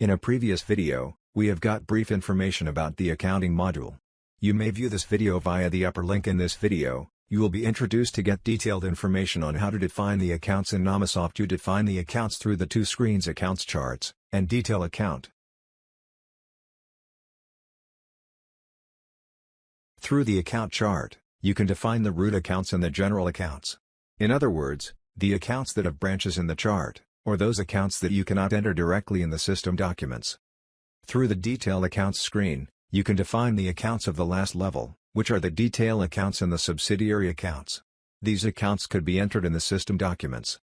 In a previous video, we have got brief information about the accounting module. You may view this video via the upper link in this video. You will be introduced to get detailed information on how to define the accounts in Namasoft. You define the accounts through the two screens: Accounts Charts and Detail Account. Through the account chart, you can define the root accounts and the general accounts. In other words, the accounts that have branches in the chart, or those accounts that you cannot enter directly in the system documents. Through the Detail Accounts screen, you can define the accounts of the last level, which are the detail accounts and the subsidiary accounts. These accounts could be entered in the system documents.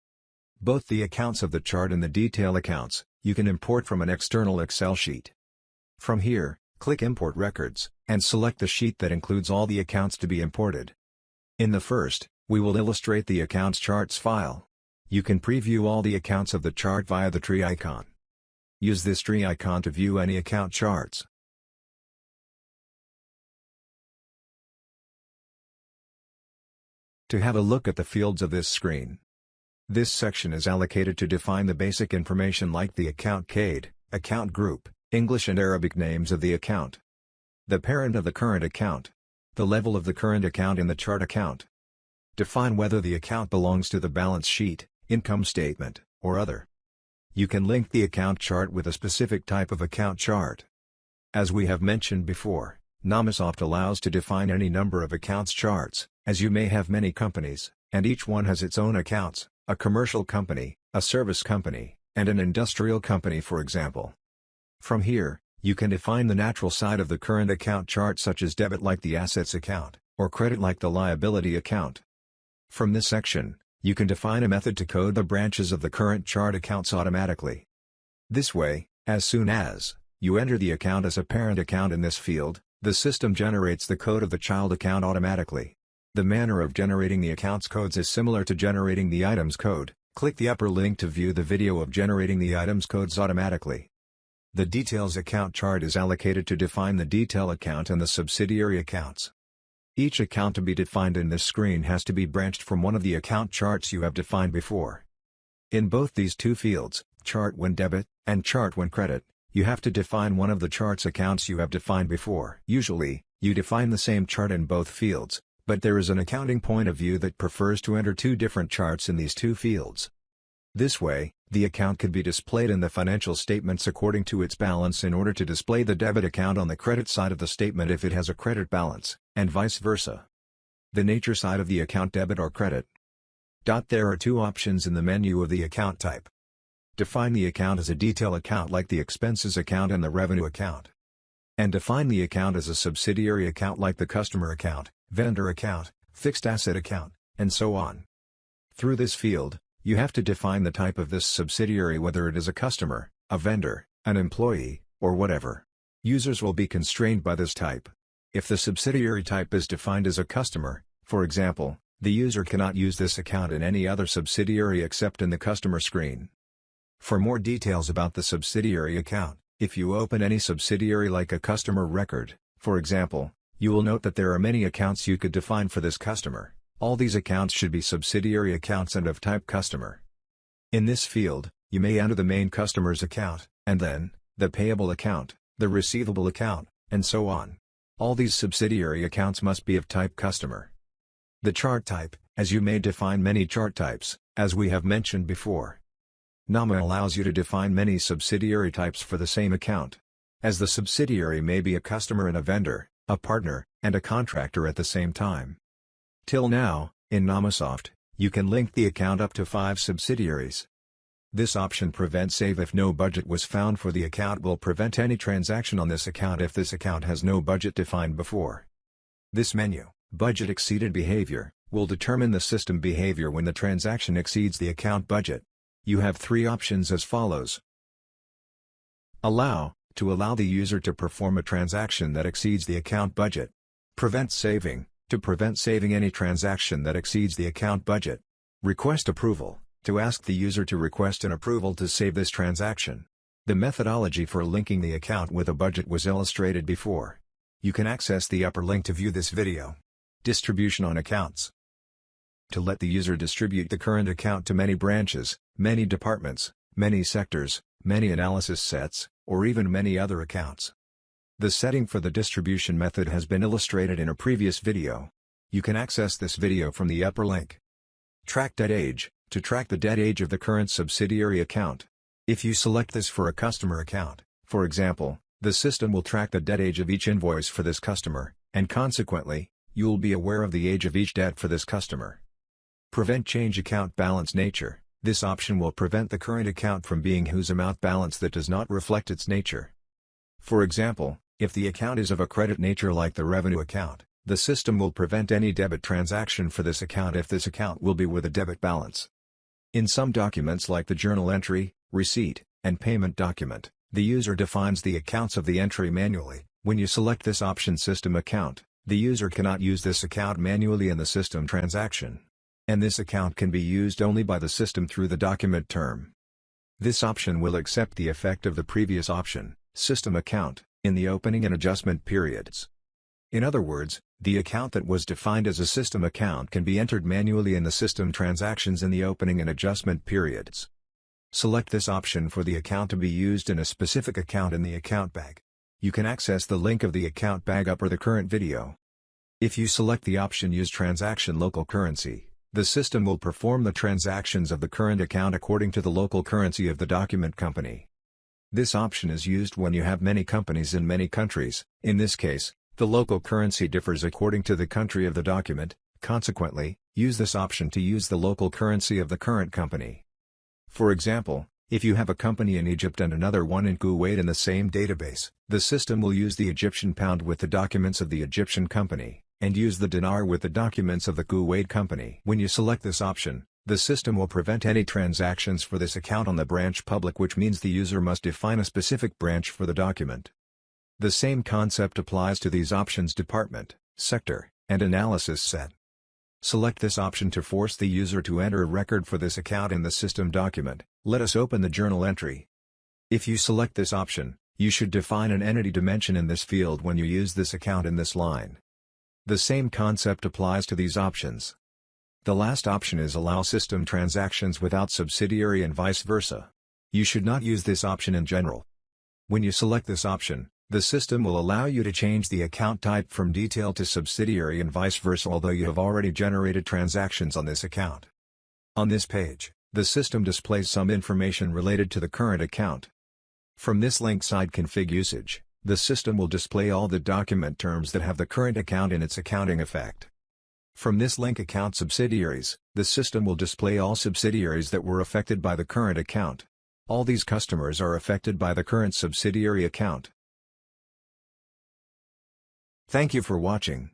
Both the accounts of the chart and the detail accounts, you can import from an external Excel sheet. From here, click Import Records, and select the sheet that includes all the accounts to be imported. In the first, we will illustrate the Accounts Charts file. You can preview all the accounts of the chart via the tree icon. Use this tree icon to view any account charts. To have a look at the fields of this screen. This section is allocated to define the basic information like the account code, account group, English and Arabic names of the account, the parent of the current account, the level of the current account in the chart account. Define whether the account belongs to the balance sheet, income statement, or other. You can link the account chart with a specific type of account chart. As we have mentioned before, Namasoft allows to define any number of accounts charts, as you may have many companies, and each one has its own accounts, a commercial company, a service company, and an industrial company, for example. From here, you can define the natural side of the current account chart, such as debit like the assets account, or credit like the liability account. From this section, you can define a method to code the branches of the current chart accounts automatically. This way, as soon as you enter the account as a parent account in this field, the system generates the code of the child account automatically. The manner of generating the accounts codes is similar to generating the items code. Click the upper link to view the video of generating the items codes automatically. The Details Account chart is allocated to define the detail account and the subsidiary accounts. Each account to be defined in this screen has to be branched from one of the account charts you have defined before. In both these two fields, chart when debit, and chart when credit, you have to define one of the chart's accounts you have defined before. Usually, you define the same chart in both fields, but there is an accounting point of view that prefers to enter two different charts in these two fields. This way, the account could be displayed in the financial statements according to its balance in order to display the debit account on the credit side of the statement if it has a credit balance, and vice versa. The nature side of the account, debit or credit. There are two options in the menu of the account type. Define the account as a detail account like the expenses account and the revenue account. And define the account as a subsidiary account like the customer account, vendor account, fixed asset account, and so on. Through this field, you have to define the type of this subsidiary, whether it is a customer, a vendor, an employee, or whatever. Users will be constrained by this type. If the subsidiary type is defined as a customer, for example, the user cannot use this account in any other subsidiary except in the customer screen. For more details about the subsidiary account, if you open any subsidiary like a customer record, for example, you will note that there are many accounts you could define for this customer. All these accounts should be subsidiary accounts and of type customer. In this field, you may enter the main customer's account, and then, the payable account, the receivable account, and so on. All these subsidiary accounts must be of type customer. The chart type, as you may define many chart types, as we have mentioned before. Nama allows you to define many subsidiary types for the same account. As the subsidiary may be a customer and a vendor, a partner, and a contractor at the same time. Till now, in Namasoft, you can link the account up to 5 subsidiaries. This option prevents save if no budget was found for the account, will prevent any transaction on this account if this account has no budget defined before. This menu, Budget Exceeded Behavior, will determine the system behavior when the transaction exceeds the account budget. You have 3 options as follows. Allow, to allow the user to perform a transaction that exceeds the account budget. Prevent saving, to prevent saving any transaction that exceeds the account budget. Request approval, to ask the user to request an approval to save this transaction. The methodology for linking the account with a budget was illustrated before. You can access the upper link to view this video. Distribution on accounts. To let the user distribute the current account to many branches, many departments, many sectors, many analysis sets, or even many other accounts. The setting for the distribution method has been illustrated in a previous video. You can access this video from the upper link. Track debt age, to track the debt age of the current subsidiary account. If you select this for a customer account, for example, the system will track the debt age of each invoice for this customer, and consequently, you will be aware of the age of each debt for this customer. Prevent change account balance nature. This option will prevent the current account from being whose amount balance that does not reflect its nature. For example, if the account is of a credit nature like the revenue account, the system will prevent any debit transaction for this account if this account will be with a debit balance. In some documents like the journal entry, receipt, and payment document, the user defines the accounts of the entry manually. When you select this option System Account, the user cannot use this account manually in the system transaction. And this account can be used only by the system through the document term. This option will accept the effect of the previous option, System Account, in the opening and adjustment periods. In other words, the account that was defined as a system account can be entered manually in the system transactions in the opening and adjustment periods. Select this option for the account to be used in a specific account in the account bag. You can access the link of the account bag upper the current video. If you select the option Use Transaction Local Currency, the system will perform the transactions of the current account according to the local currency of the document company. This option is used when you have many companies in many countries. In this case, the local currency differs according to the country of the document. Consequently, use this option to use the local currency of the current company. For example, if you have a company in Egypt and another one in Kuwait in the same database, the system will use the Egyptian pound with the documents of the Egyptian company, and use the dinar with the documents of the Kuwait company. When you select this option, the system will prevent any transactions for this account on the branch public, which means the user must define a specific branch for the document. The same concept applies to these options Department, Sector, and Analysis set. Select this option to force the user to enter a record for this account in the system document. Let us open the journal entry. If you select this option, you should define an entity dimension in this field when you use this account in this line. The same concept applies to these options. The last option is Allow System Transactions without Subsidiary and vice versa. You should not use this option in general. When you select this option, the system will allow you to change the account type from detail to subsidiary and vice versa, although you have already generated transactions on this account. On this page, the system displays some information related to the current account. From this link Side Config Usage, the system will display all the document terms that have the current account in its accounting effect. From this link Account Subsidiaries, the system will display all subsidiaries that were affected by the current account. All these customers are affected by the current subsidiary account. Thank you for watching.